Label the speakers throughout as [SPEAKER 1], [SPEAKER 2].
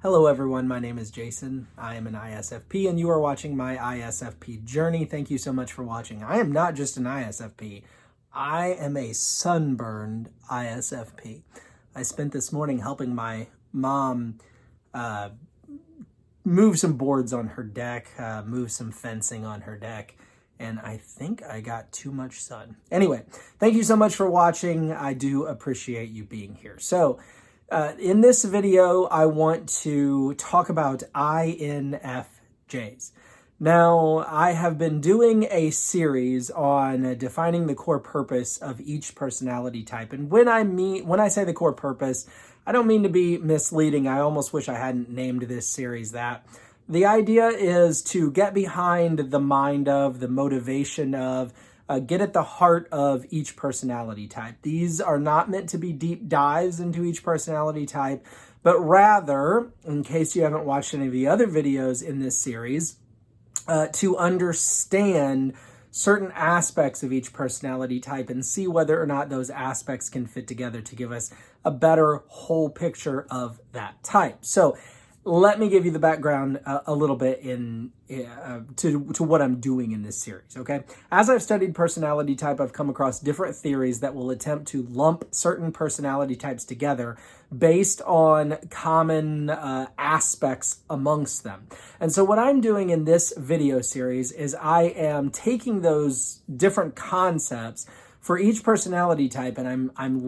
[SPEAKER 1] Hello everyone, my name is Jason. I am an ISFP and you are watching my ISFP journey. Thank you so much for watching. I am not just an ISFP, I am a sunburned ISFP. I spent this morning helping my mom move some boards on her deck, move some fencing on her deck, and I think I got too much sun. Anyway, thank you so much for watching. I do appreciate you being here. So, in this video, I want to talk about INFJs. Now, I have been doing a series on defining the core purpose of each personality type. And when I say the core purpose, I don't mean to be misleading. I almost wish I hadn't named this series that. The idea is to get behind the mind of, the motivation of, get at the heart of each personality type. These are not meant to be deep dives into each personality type, but rather, in case you haven't watched any of the other videos in this series, to understand certain aspects of each personality type and see whether or not those aspects can fit together to give us a better whole picture of that type. So let me give you the background a little bit to what I'm doing in this series, okay? As I've studied personality type, I've come across different theories that will attempt to lump certain personality types together based on common aspects amongst them. And so what I'm doing in this video series is I am taking those different concepts for each personality type and I'm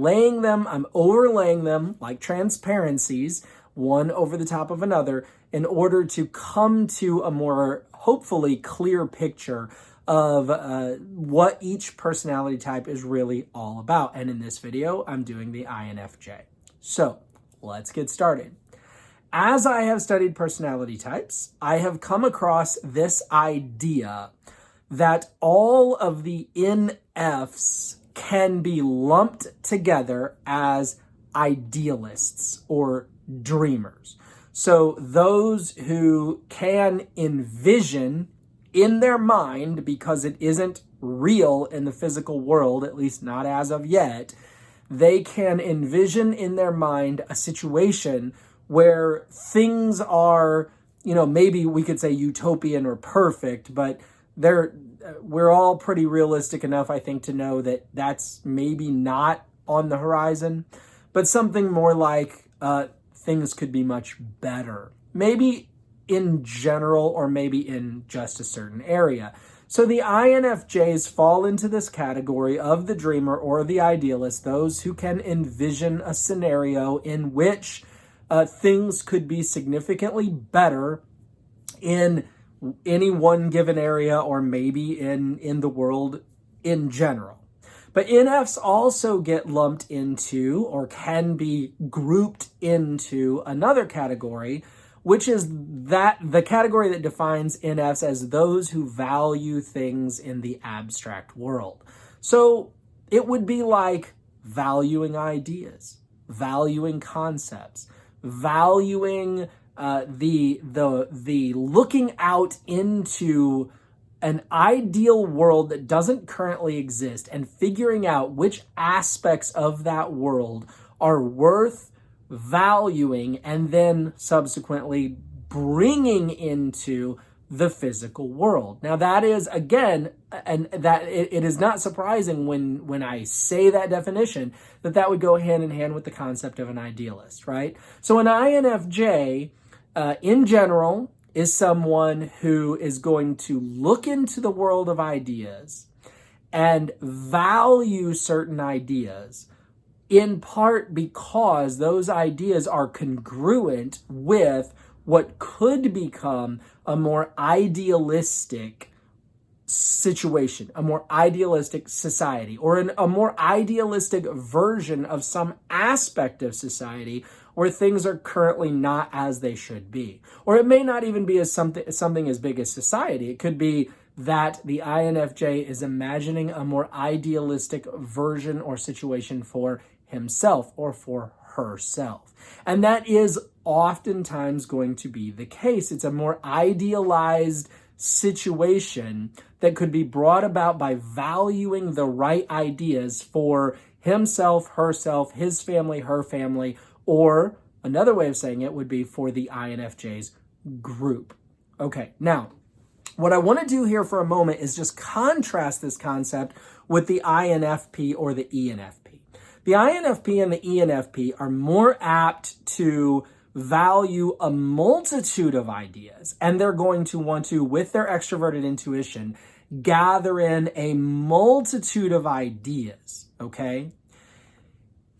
[SPEAKER 1] overlaying them like transparencies, one over the top of another, in order to come to a more hopefully clear picture of what each personality type is really all about. And in this video, I'm doing the INFJ. So let's get started. As I have studied personality types, I have come across this idea that all of the NFs can be lumped together as idealists or dreamers. So those who can envision in their mind, because it isn't real in the physical world, at least not as of yet, they can envision in their mind a situation where things are, maybe we could say utopian or perfect, but we're all pretty realistic enough, I think, to know that that's maybe not on the horizon, but something more like things could be much better. Maybe in general or maybe in just a certain area. So the INFJs fall into this category of the dreamer or the idealist, those who can envision a scenario in which things could be significantly better in any one given area or maybe in the world in general. But NFs also get lumped into or can be grouped into another category, which is the category that defines NFs as those who value things in the abstract world. So it would be like valuing ideas, valuing concepts, valuing the looking out into an ideal world that doesn't currently exist and figuring out which aspects of that world are worth valuing and then subsequently bringing into the physical world. Now that is, again, and that it is not surprising when I say that definition that would go hand in hand with the concept of an idealist, right? So an INFJ, in general, is someone who is going to look into the world of ideas and value certain ideas, in part because those ideas are congruent with what could become a more idealistic situation, a more idealistic society, or a more idealistic version of some aspect of society where things are currently not as they should be. Or it may not even be something as big as society. It could be that the INFJ is imagining a more idealistic version or situation for himself or for herself. And that is oftentimes going to be the case. It's a more idealized situation that could be brought about by valuing the right ideas for himself, herself, his family, her family, or Another way of saying it would be for the INFJ's group. Okay, now, what I want to do here for a moment is just contrast this concept with the INFP or the ENFP. The INFP and the ENFP are more apt to value a multitude of ideas, and they're going to want to, with their extroverted intuition, gather in a multitude of ideas, okay?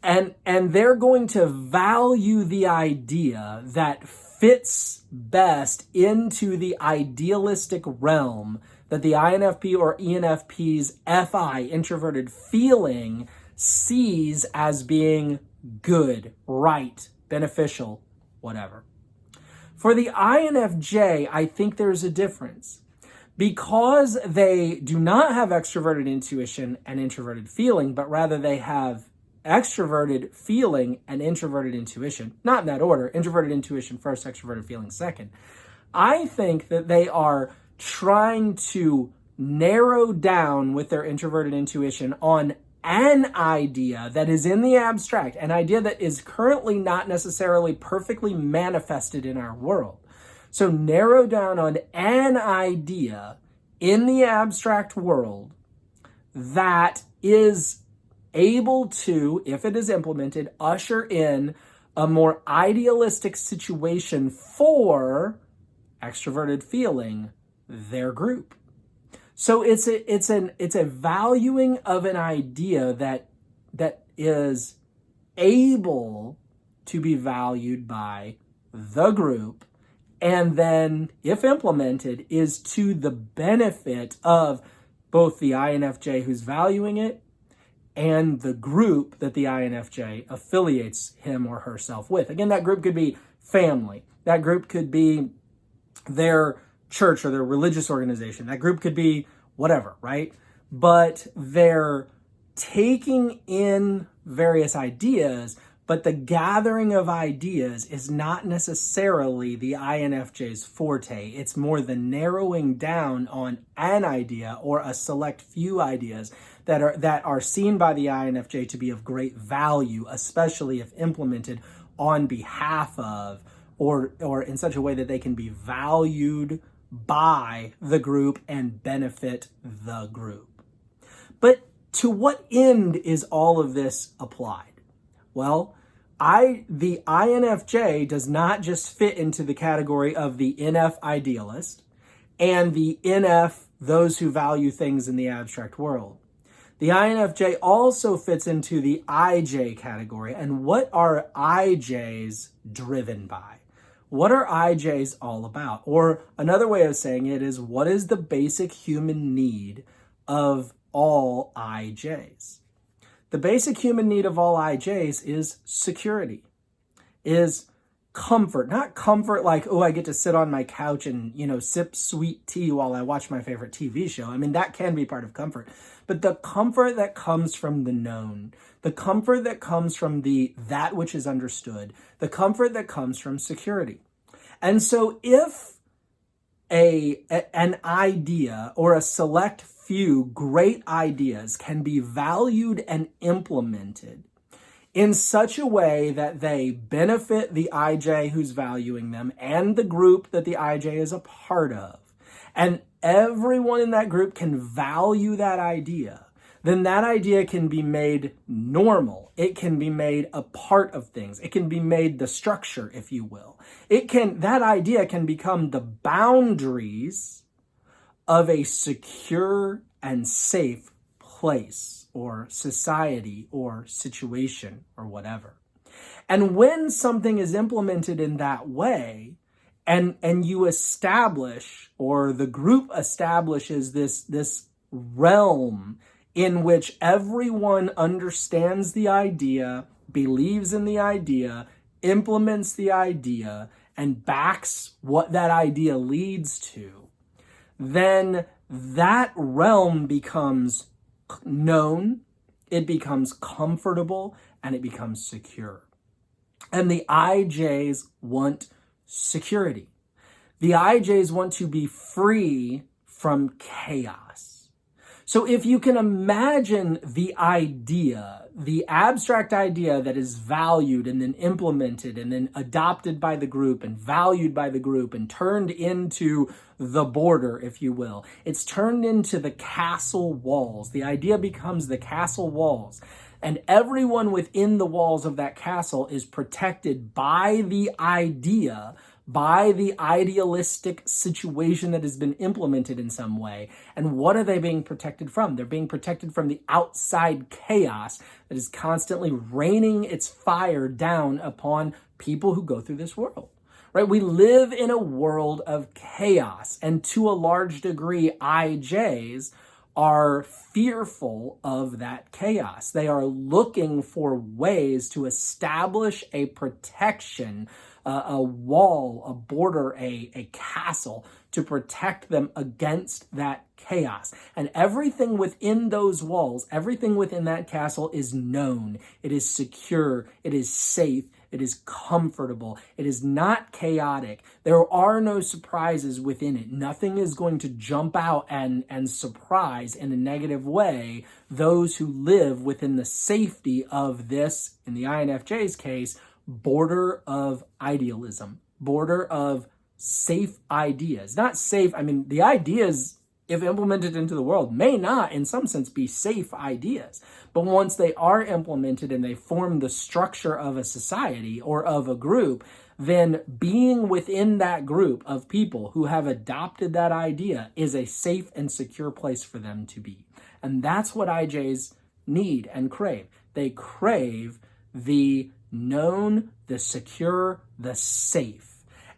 [SPEAKER 1] And they're going to value the idea that fits best into the idealistic realm that the INFP or ENFP's FI, introverted feeling, sees as being good, right, beneficial, whatever. For the INFJ, I think there's a difference. Because they do not have extroverted intuition and introverted feeling, but rather they have extroverted feeling and introverted intuition, not in that order, introverted intuition first, extroverted feeling second. I think that they are trying to narrow down with their introverted intuition on an idea that is in the abstract, an idea that is currently not necessarily perfectly manifested in our world. So narrow down on an idea in the abstract world that is able to, if it is implemented, usher in a more idealistic situation for extroverted feeling, their group. So it's a valuing of an idea that is able to be valued by the group, and then, if implemented, is to the benefit of both the INFJ who's valuing it and the group that the INFJ affiliates him or herself with. Again, that group could be family. That group could be their church or their religious organization. That group could be whatever, right? But they're taking in various ideas, but the gathering of ideas is not necessarily the INFJ's forte. It's more the narrowing down on an idea or a select few ideas that are seen by the INFJ to be of great value, especially if implemented on behalf of or in such a way that they can be valued by the group and benefit the group. But to what end is all of this applied? Well, the INFJ does not just fit into the category of the NF idealist and the NF, those who value things in the abstract world. The INFJ also fits into the IJ category. And what are IJs driven by? What are IJs all about? Or another way of saying it is, what is the basic human need of all IJs? The basic human need of all IJs is security, is comfort. Not comfort like, oh, I get to sit on my couch and, sip sweet tea while I watch my favorite TV show. I mean, that can be part of comfort. But the comfort that comes from the known, the comfort that comes from that which is understood, the comfort that comes from security. And so if an idea or a select few great ideas can be valued and implemented in such a way that they benefit the IJ who's valuing them and the group that the IJ is a part of, and everyone in that group can value that idea, then that idea can be made normal. It can be made a part of things. It can be made the structure, if you will. That idea can become the boundaries of a secure and safe place or society or situation or whatever. And when something is implemented in that way, and you establish, or the group establishes this realm in which everyone understands the idea, believes in the idea, implements the idea, and backs what that idea leads to, then that realm becomes known, it becomes comfortable, and it becomes secure. And the IJs want security. The IJs want to be free from chaos. So if you can imagine the idea, the abstract idea that is valued and then implemented and then adopted by the group and valued by the group and turned into the border, if you will, it's turned into the castle walls. The idea becomes the castle walls. And everyone within the walls of that castle is protected by the idea, by the idealistic situation that has been implemented in some way. And what are they being protected from? They're being protected from the outside chaos that is constantly raining its fire down upon people who go through this world. Right? We live in a world of chaos, and to a large degree, IJs are fearful of that chaos. They are looking for ways to establish a protection, a wall, a border, a castle to protect them against that chaos. And everything within those walls, everything within that castle is known. It is secure. It is safe. It is comfortable. It is not chaotic. There are no surprises within it. Nothing is going to jump out and surprise in a negative way those who live within the safety of this, in the INFJ's case, border of idealism, border of safe ideas. Not safe, I mean, the ideas, if implemented into the world, may not, in some sense, be safe ideas. But once they are implemented and they form the structure of a society or of a group, then being within that group of people who have adopted that idea is a safe and secure place for them to be. And that's what IJs need and crave. They crave the known, the secure, the safe.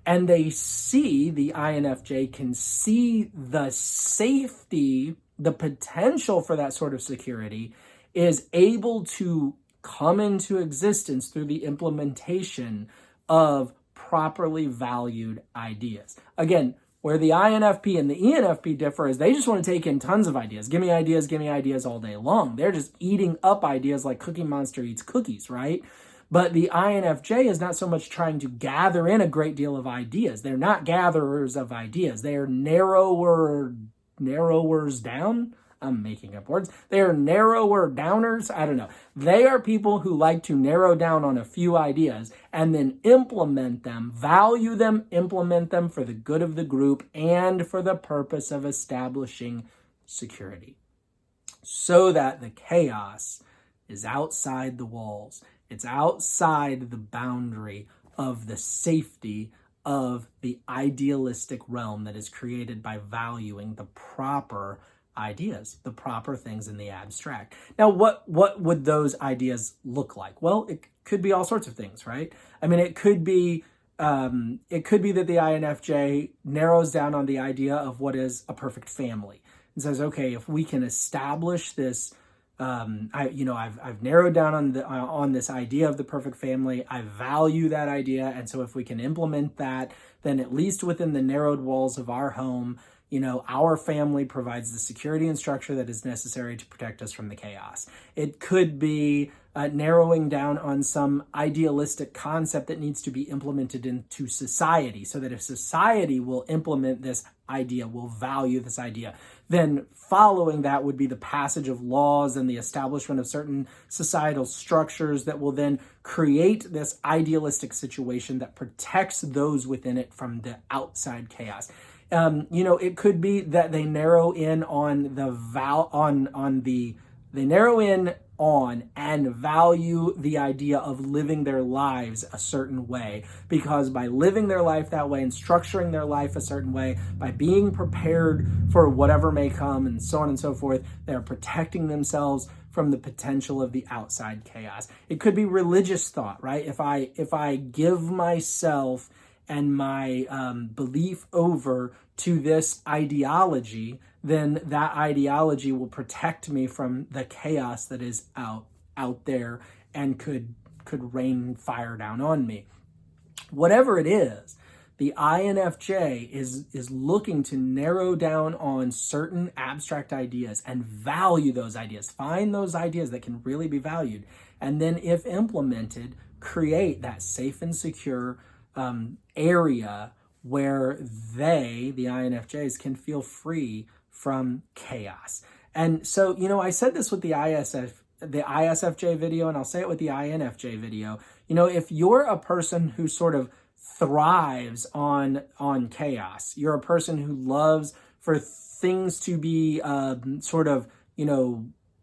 [SPEAKER 1] And they see, the INFJ can see the safety, the potential for that sort of security is able to come into existence through the implementation of properly valued ideas. Again, where the INFP and the ENFP differ is they just want to take in tons of ideas. Give me ideas all day long. They're just eating up ideas like Cookie Monster eats cookies, right? But the INFJ is not so much trying to gather in a great deal of ideas. They're not gatherers of ideas. They are narrowers down. I'm making up words. They are narrower downers. I don't know. They are people who like to narrow down on a few ideas and then implement them, value them, implement them for the good of the group and for the purpose of establishing security, so that the chaos is outside the walls. It's outside the boundary of the safety of the idealistic realm that is created by valuing the proper ideas, the proper things in the abstract. Now, what would those ideas look like? Well, it could be all sorts of things, right? I mean, it could be that the INFJ narrows down on the idea of what is a perfect family and says, okay, if we can establish this, I've narrowed down on this idea of the perfect family. I value that idea, and so if we can implement that, then at least within the narrowed walls of our home, our family provides the security and structure that is necessary to protect us from the chaos. It could be narrowing down on some idealistic concept that needs to be implemented into society, so that if society will implement this idea, will value this idea, then following that would be the passage of laws and the establishment of certain societal structures that will then create this idealistic situation that protects those within it from the outside chaos. It could be that they narrow in on they narrow in on and value the idea of living their lives a certain way, because by living their life that way and structuring their life a certain way, by being prepared for whatever may come and so on and so forth, they're protecting themselves from the potential of the outside chaos. It could be religious thought, right? If I give myself and my belief over to this ideology, then that ideology will protect me from the chaos that is out there and could rain fire down on me. Whatever it is, the INFJ is looking to narrow down on certain abstract ideas and value those ideas. Find those ideas that can really be valued. And then if implemented, create that safe and secure area where they, the INFJs, can feel free from chaos. And so, I said this with the ISFJ video, and I'll say it with the INFJ video. If you're a person who sort of thrives on chaos, you're a person who loves for things to be sort of,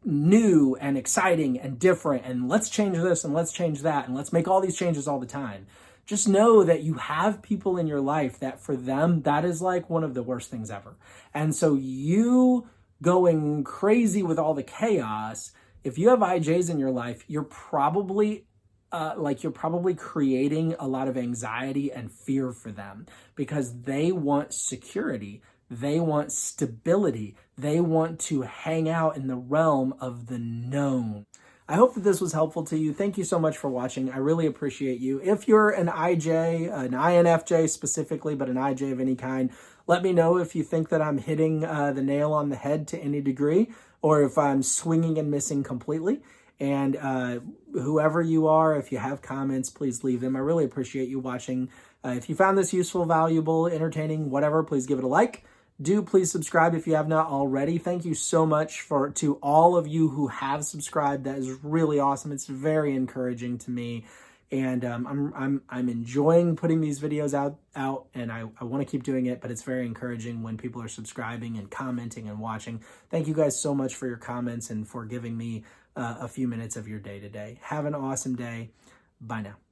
[SPEAKER 1] new and exciting and different, and let's change this and let's change that and let's make all these changes all the time. Just know that you have people in your life that for them, that is like one of the worst things ever. And so you going crazy with all the chaos, if you have IJs in your life, you're probably creating a lot of anxiety and fear for them because they want security. They want stability. They want to hang out in the realm of the known. I hope that this was helpful to you. Thank you so much for watching. I really appreciate you. If you're an IJ, an INFJ specifically, but an IJ of any kind, let me know if you think that I'm hitting the nail on the head to any degree, or if I'm swinging and missing completely. And whoever you are, if you have comments, please leave them. I really appreciate you watching. If you found this useful, valuable, entertaining, whatever, please give it a like. Do please subscribe if you have not already. Thank you so much to all of you who have subscribed. That is really awesome. It's very encouraging to me, and I'm enjoying putting these videos out, and I want to keep doing it. But it's very encouraging when people are subscribing and commenting and watching. Thank you guys so much for your comments and for giving me a few minutes of your day today. Have an awesome day. Bye now.